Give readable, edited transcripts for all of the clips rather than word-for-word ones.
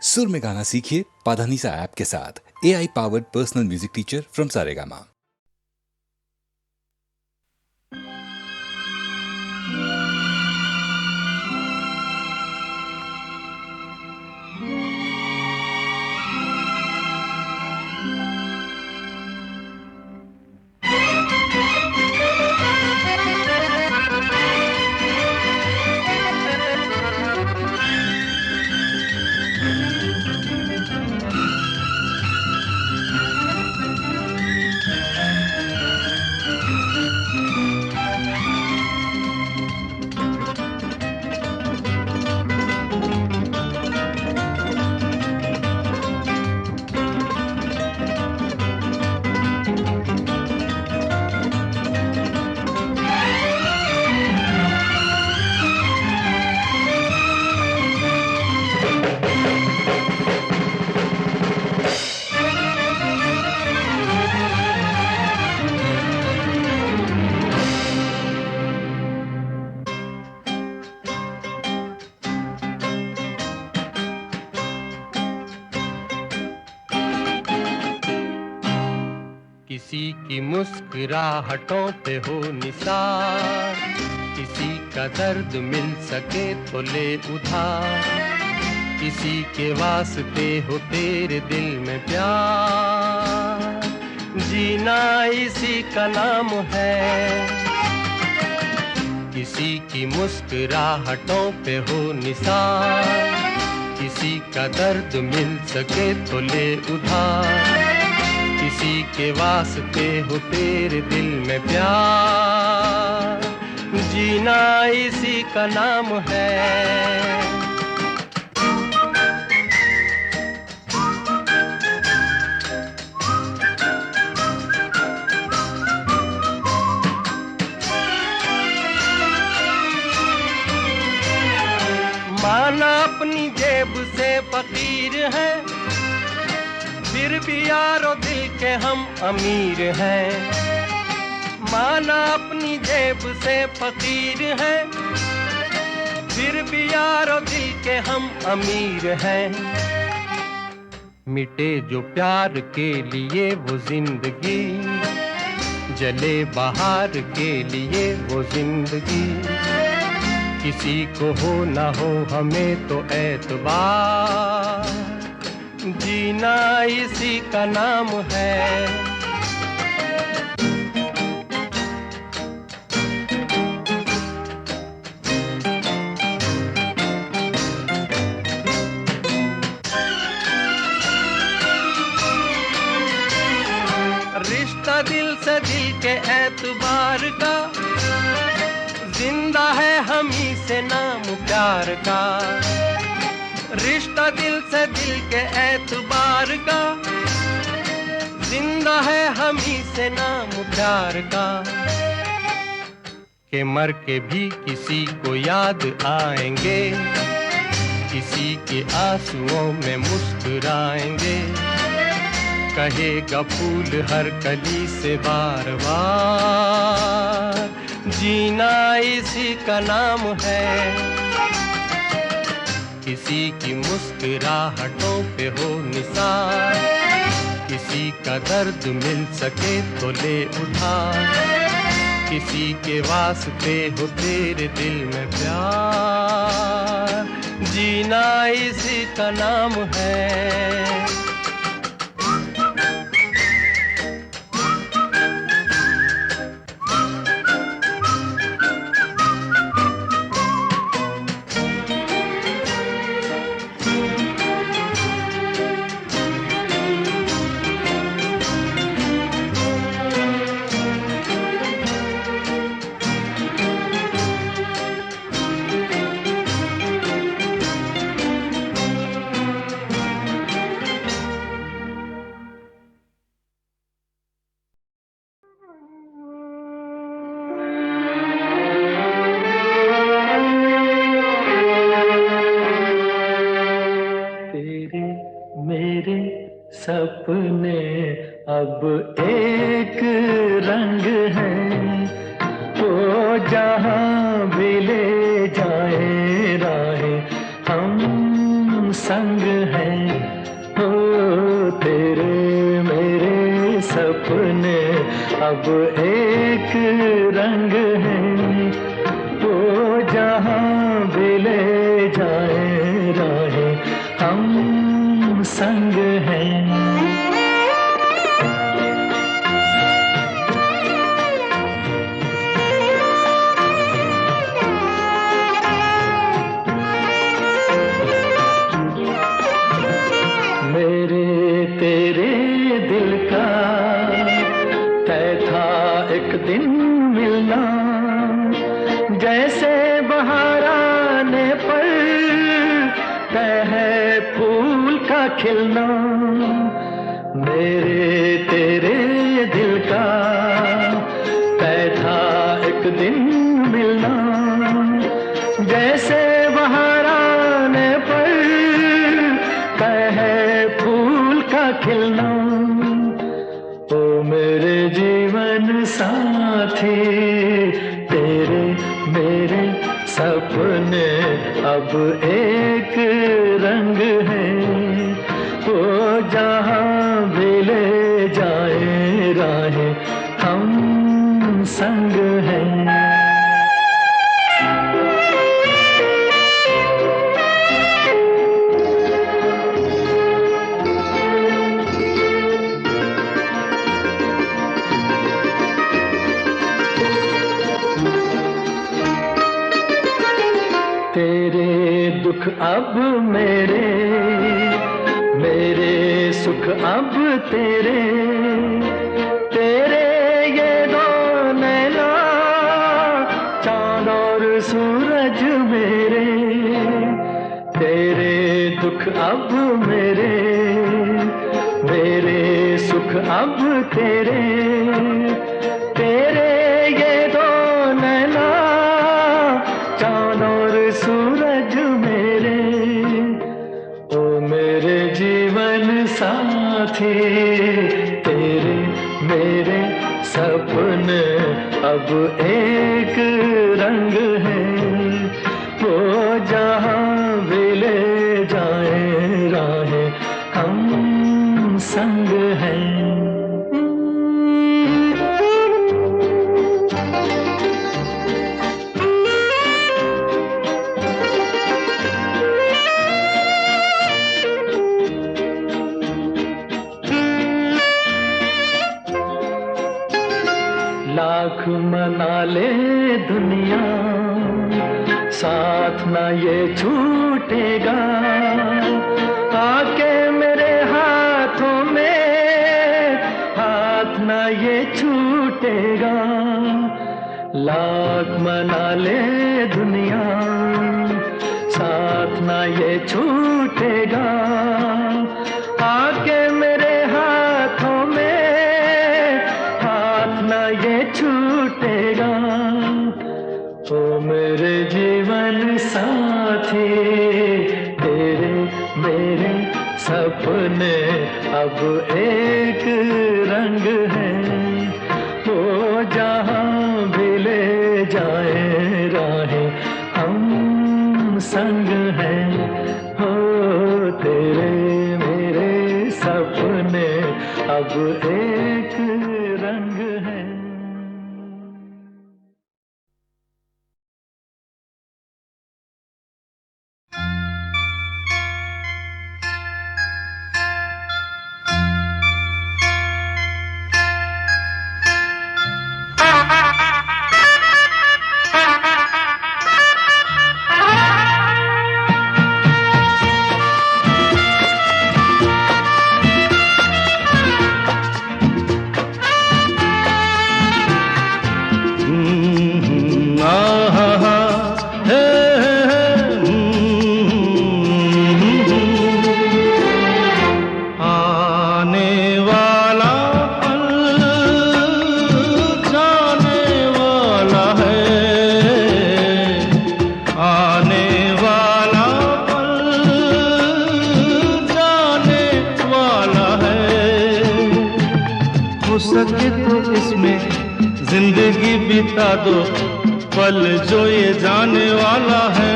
सुर में गाना सीखिए पाधानीसा ऐप के साथ। AI powered personal music teacher from Saregama. किसी की मुस्कुराहटों पे हो निसार, किसी का दर्द मिल सके तो ले उधार, किसी के वास्ते हो तेरे दिल में प्यार, जीना इसी का नाम है। किसी की मुस्कुराहटों पे हो निसार, किसी का दर्द मिल सके तो ले उधार, किसी के वास्ते हो तेरे दिल में प्यार, जीना इसी का नाम है। माना अपनी जेब से फकीर है, फिर भी यारो दिल के हम अमीर हैं। माना अपनी जेब से फकीर है, फिर भी यारो दिल के हम अमीर हैं। मिटे जो प्यार के लिए वो जिंदगी, जले बाहर के लिए वो जिंदगी, किसी को हो ना हो हमें तो एतबार, जीना इसी का नाम है। रिश्ता दिल से दिल के एतबार का, जिंदा है हम ही से नाम प्यार का। रिश्ता दिल से दिल के एतबार का, जिंदा है हम ही से नाम प्यार का। के मर के भी किसी को याद आएंगे, किसी के आंसुओं में मुस्कुराएंगे, कहेगा फूल हर कली से बार बार, जीना इसी का नाम है। किसी की मुस्कुराहटों पे हो निसार, किसी का दर्द मिल सके तो ले उधार, किसी के वास्ते हो तेरे दिल में प्यार, जीना इसी का नाम है। सपने अब एक रंग है, वो जहाँ भी ले जाए राहें हम संग है। ओ तेरे मेरे सपने अब एक रंग है। वो जहाँ भी ले जाए राहें हम संग हैं। मेरे तेरे दिल का तय था एक दिन मिलना, जैसे बहार आने पर तय है फूल का खिलना। मेरे तेरे दिल का तय था एक दिन मिलना, जैसे बहार आने पर तय है फूल का खिलना। ओ मेरे जीवन साथी तेरे मेरे सपने अब एक रंग है। वो जहाँ भी ले जाए राहें हम संग हैं। तेरे दुख अब मेरे, मेरे सुख अब तेरे। तेरे ये दो नैना चांद और सूरज मेरे। तेरे दुख अब मेरे, मेरे सुख अब तेरे। तेरे ये दो नैना चांद और सूरज मेरे। ओ मेरे जीवन साथी तेरे मेरे सपने अब एक रंग है। वो जहाँ भी ले जाए राहें हम संग हैं। लाख मना ले दुनिया साथ ना ये छूटेगा। आके मेरे हाथों में हाथ ना ये छूटेगा। लाख मना ले दुनिया साथ ना ये छूटेगा। आके मेरे हाथों में हाथ ना ये छूटेगा। ओ मेरे जीवन साथी तेरे मेरे सपने अब एक रंग है। वो जहाँ भी ले जाए राहें हम संग हैं। हो तेरे मेरे सपने अब एक रंग है। सके तो इसमें जिंदगी बिता दो, पल जो ये जाने वाला है।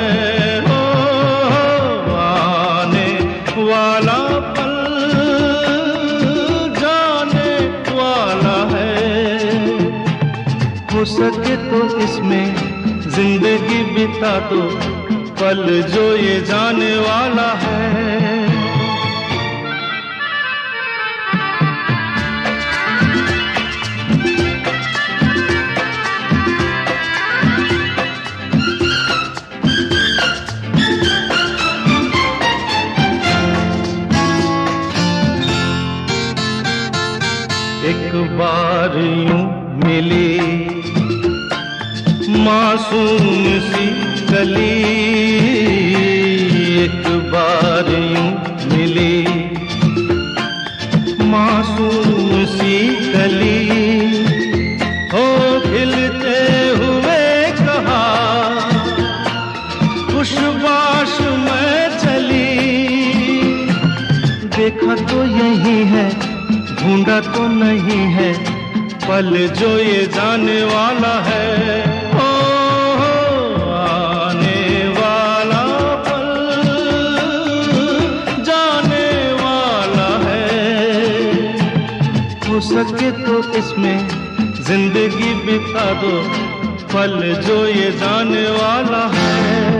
आने वाला पल जाने वाला है। हो सके तो इसमें जिंदगी बिता दो, पल जो ये जाने वाला है। एक बार यूं मिली मासूम सी कली, एक बार यूं मिली मासूम सी कली, हो खिलते हुए कहा खुशबाश में चली। देखा तो यही है, ढूंढा तो नहीं है, पल जो ये जाने वाला है। ओ आने वाला पल जाने वाला है। हो सके तो इसमें जिंदगी बिता दो, पल जो ये जाने वाला है।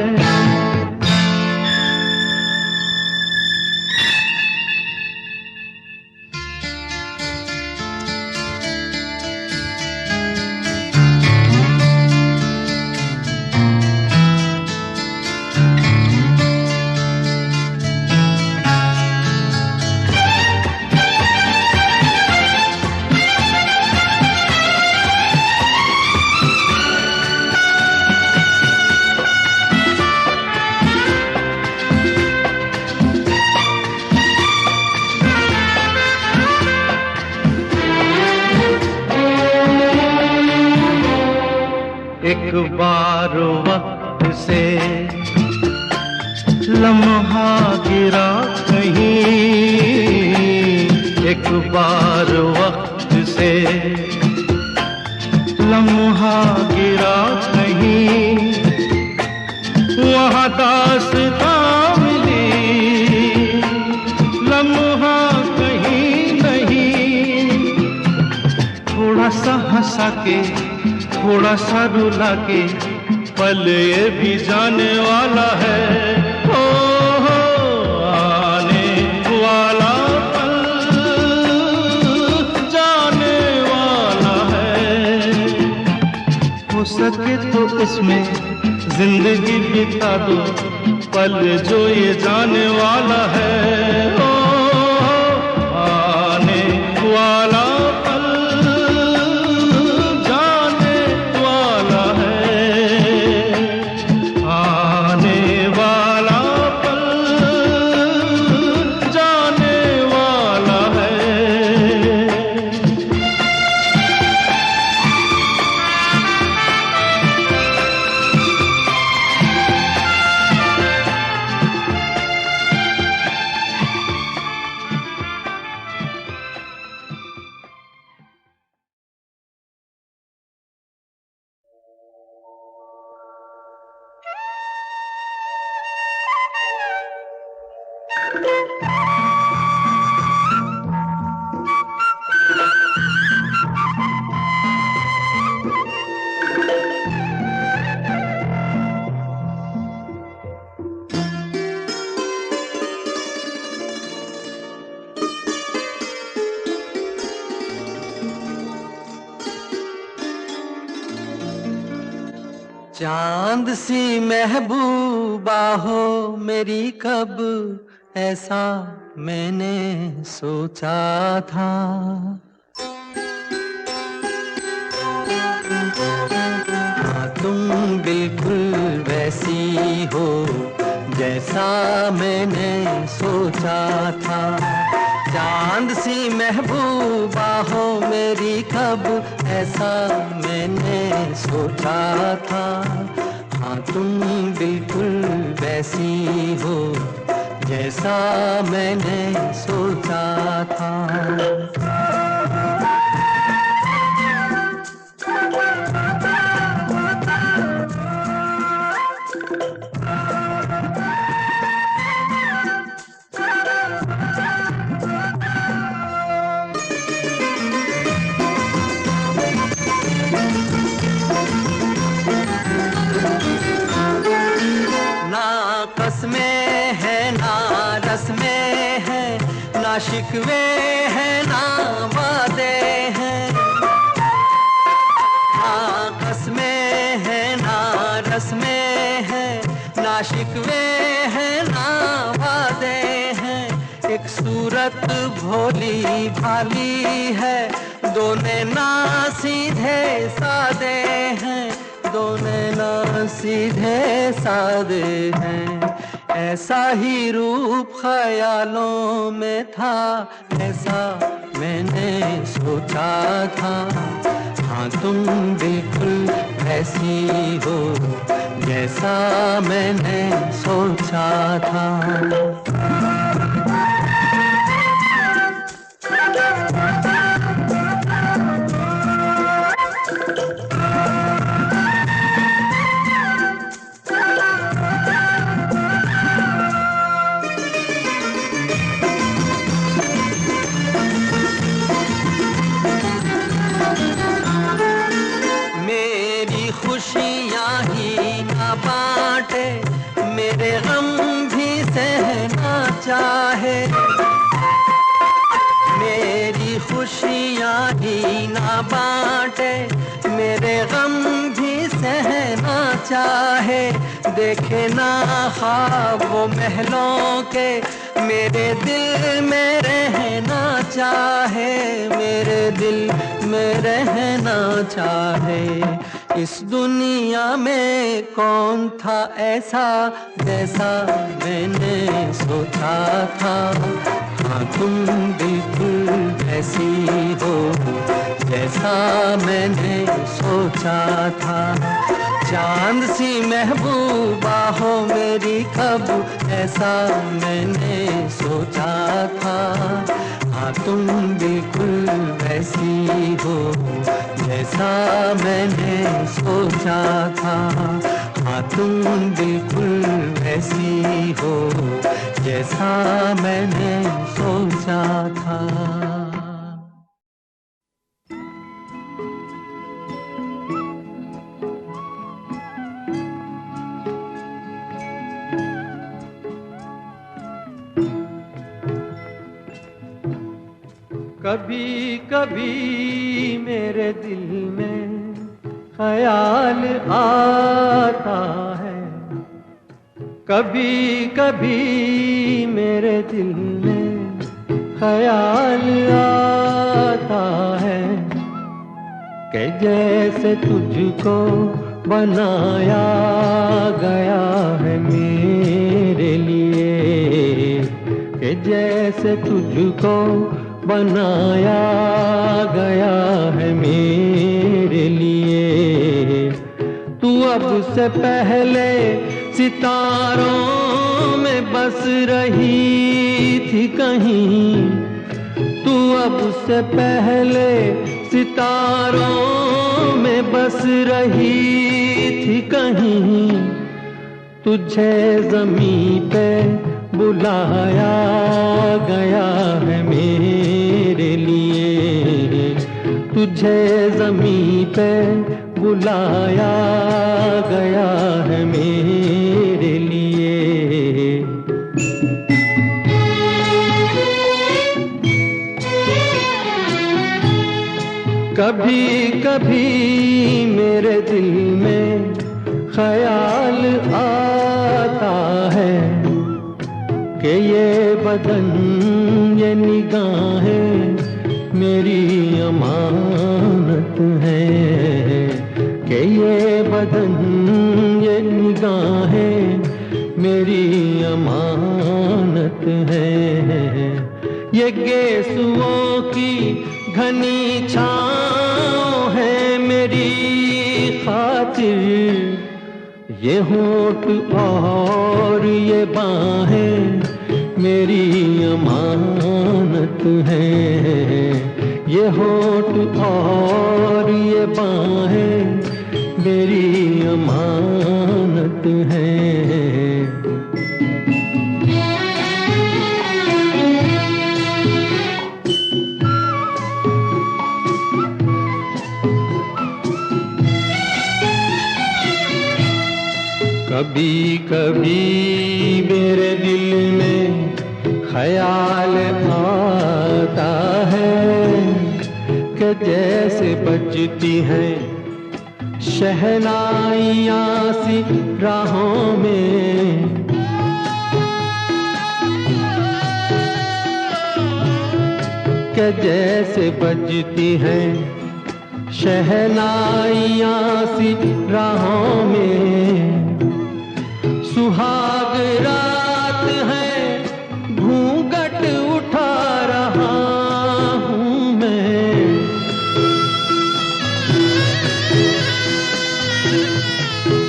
एक बार वक्त से लम्हा गिरा कहीं, एक बार वक्त से लम्हा गिरा कहीं, वहाँ दास्तां मिली लम्हा कहीं नहीं। थोड़ा सा हंसा के थोड़ा सा रुला के, पल ये भी जाने वाला है। ओ आने वाला पल जाने वाला है। हो सके तो इसमें जिंदगी बिता दो, पल जो ये जाने वाला है। ओ आने वाला चांद सी महबूबा हो मेरी, कब ऐसा मैंने सोचा था। हाँ, तुम बिल्कुल वैसी हो जैसा मैंने सोचा था। चांद सी महबूबा हो मेरी, कब ऐसा मैंने सोचा था। हाँ, तुम बिल्कुल वैसी हो जैसा मैंने सोचा था। रस्में हैं, ना शिकवे हैं ना वादे हैं। हाँ कसमें हैं ना रस्में हैं, ना शिकवे हैं ना वादे हैं। एक सूरत भोली भाली है, दोनों ना सीधे सादे हैं, दोनों ना सीधे सादे हैं। ऐसा ही रूप ख्यालों में था, ऐसा मैंने सोचा था। हाँ तुम बिल्कुल ऐसी हो जैसा मैंने सोचा था। खुशियाँ ही ना बांटे, मेरे गम भी सहना चाहे। मेरी खुशियाँ ही ना बांटे, मेरे गम भी सहना चाहे। देखे ना ख्वाब वो महलों के, मेरे दिल में रहना चाहे, मेरे दिल में रहना चाहे। इस दुनिया में कौन था ऐसा जैसा मैंने सोचा था। हाँ तुम बिल्कुल ऐसी हो जैसा मैंने सोचा था। चांद सी महबूबा हो मेरी कब, ऐसा मैंने सोचा था। हाँ तुम बिल्कुल वैसी हो जैसा मैंने सोचा था। हाँ तुम बिल्कुल वैसी हो जैसा मैंने सोचा था। कभी कभी मेरे दिल में ख्याल आता है, कभी कभी मेरे दिल में ख्याल आता है कि जैसे तुझको बनाया गया है मेरे लिए, कि जैसे तुझको बनाया गया है मेरे लिए। तू अब से पहले सितारों में बस रही थी कहीं, तू अब से पहले सितारों में बस रही थी कहीं। तुझे ज़मीं पे बुलाया गया है मेरे लिए, तुझे ज़मीं पे बुलाया गया है मेरे लिए। कभी कभी मेरे दिल में ख्याल आता है कि ये बदन ये निगाहें मेरी अमानत है, कि ये बदन ये निगाहें मेरी अमानत है। ये गेसुओं की घनी छाँव है मेरी खातिर, ये होठ और ये बाहें मेरी अमानत है। ये होठ और ये बाहें मेरी अमानत है। कभी कभी मेरे दिल में ख्याल आता है कि जैसे बजती हैं शहनाइयाँ सी राहों में, कि जैसे बजती हैं शहनाइयाँ सी राहों में। सुहाग रात है घूंघट उठा रहा हूँ मैं,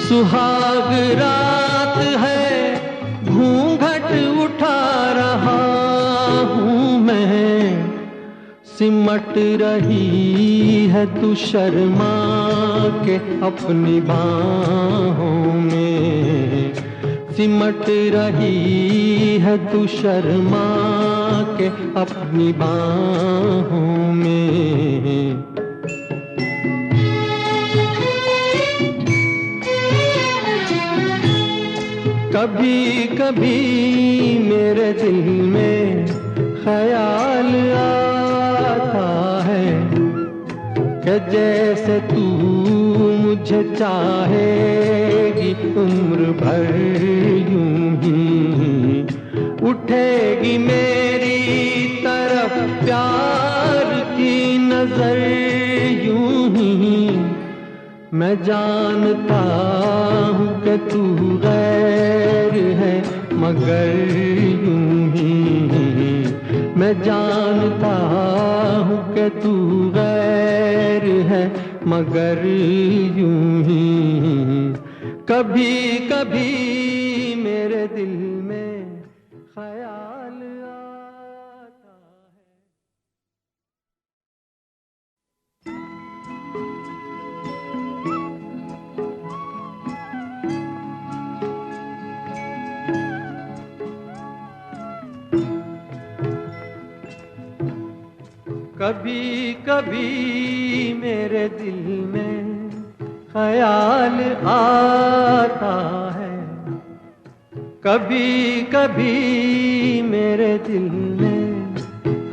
सुहाग रात है घूंघट उठा रहा हूँ मैं। सिमट रही है तू शर्मा के अपनी बाहों में, सिमट रही है तू शर्मा के अपनी बाहों में। कभी कभी मेरे दिल में ख्याल आता है कि जैसे तू मुझे चाहेगी उम्र भर यूं ही, उठेगी मेरी तरफ प्यार की नजर यूं ही। मैं जानता हूँ कि तू गैर है मगर यूं ही, मैं जानता हूँ कि तू गैर है मगर यूं ही। कभी कभी मेरे दिल में ख्याल आता है। कभी कभी मेरे दिल में ख्याल आता है, कभी कभी मेरे दिल में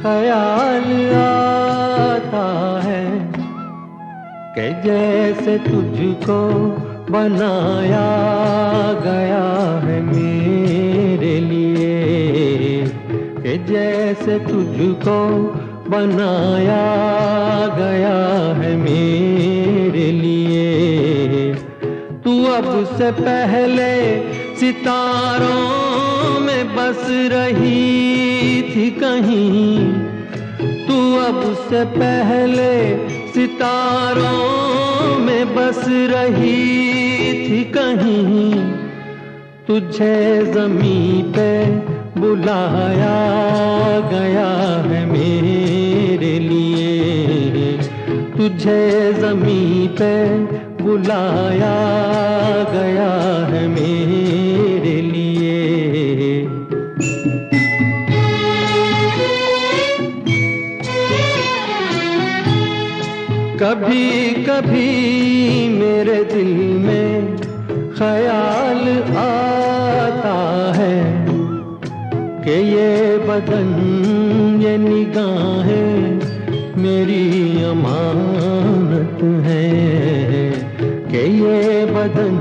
ख्याल आता है कि जैसे तुझको बनाया गया है मेरे लिए, कि जैसे तुझको बनाया गया है मेरे लिए। तू अब से पहले सितारों में बस रही थी कहीं, तू अब से पहले सितारों में बस रही थी कहीं। तुझे ज़मीं पे बुलाया गया है मेरे लिए, तुझे ज़मीं पे बुलाया गया है मेरे लिए। कभी कभी मेरे दिल में ख्याल आता है कि ये बदन ये निगाहें मेरी अमानत है, कि ये बदन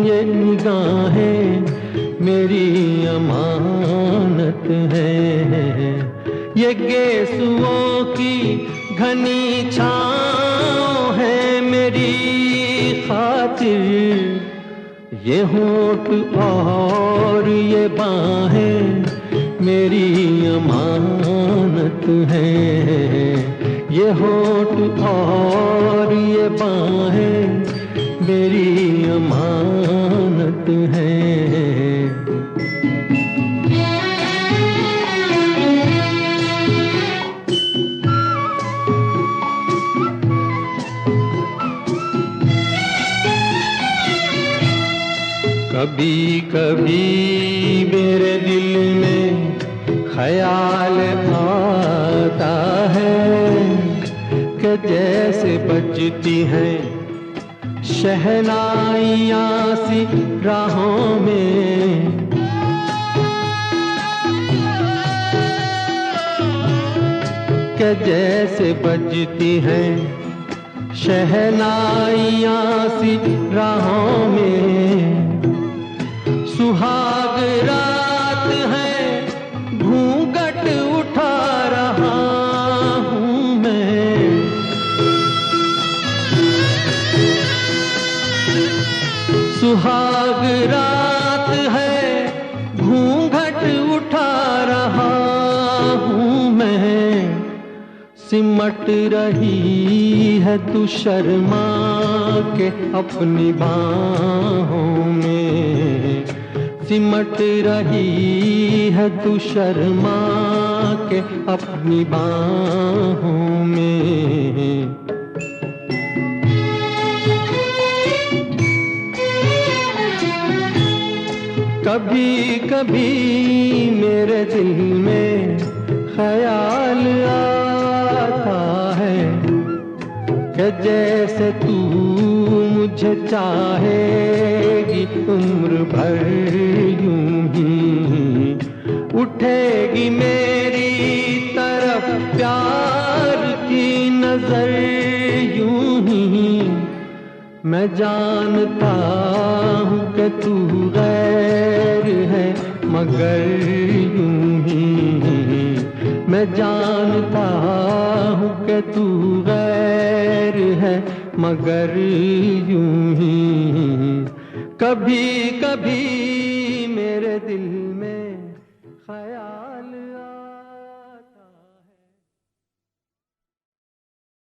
ये निगाहें मेरी अमानत है। ये गेसुओं की घनी छाँव है मेरी खातिर, ये होठ और ये बाहें मेरी अमानत है। ये होठ और ये बाहें मेरी अमानत है। कभी कभी मेरे दिल में ख्याल आता है कि जैसे बजती हैं शहनाइयाँ सी राहों में, के जैसे बजती हैं शहनाइयाँ सी राहों में। सुहाग रात है घूंघट उठा रहा हूँ मैं। सुहाग रात है घूंघट उठा रहा हूँ मैं। सिमट रही है तू शर्मा के अपनी बाहों में। सिमट रही है तू शर्मा के अपनी बाहों में। कभी कभी मेरे दिल में ख्याल आता है कि जैसे तू मुझे चाहेगी उम्र भर यूं ही। उठेगी मेरी तरफ प्यार की नजर यूं ही। मैं जानता हूँ कि तू गैर है मगर यूं ही। मैं जानता हूँ कि तू गैर है मगर यूं ही। कभी कभी मेरे दिल में ख्याल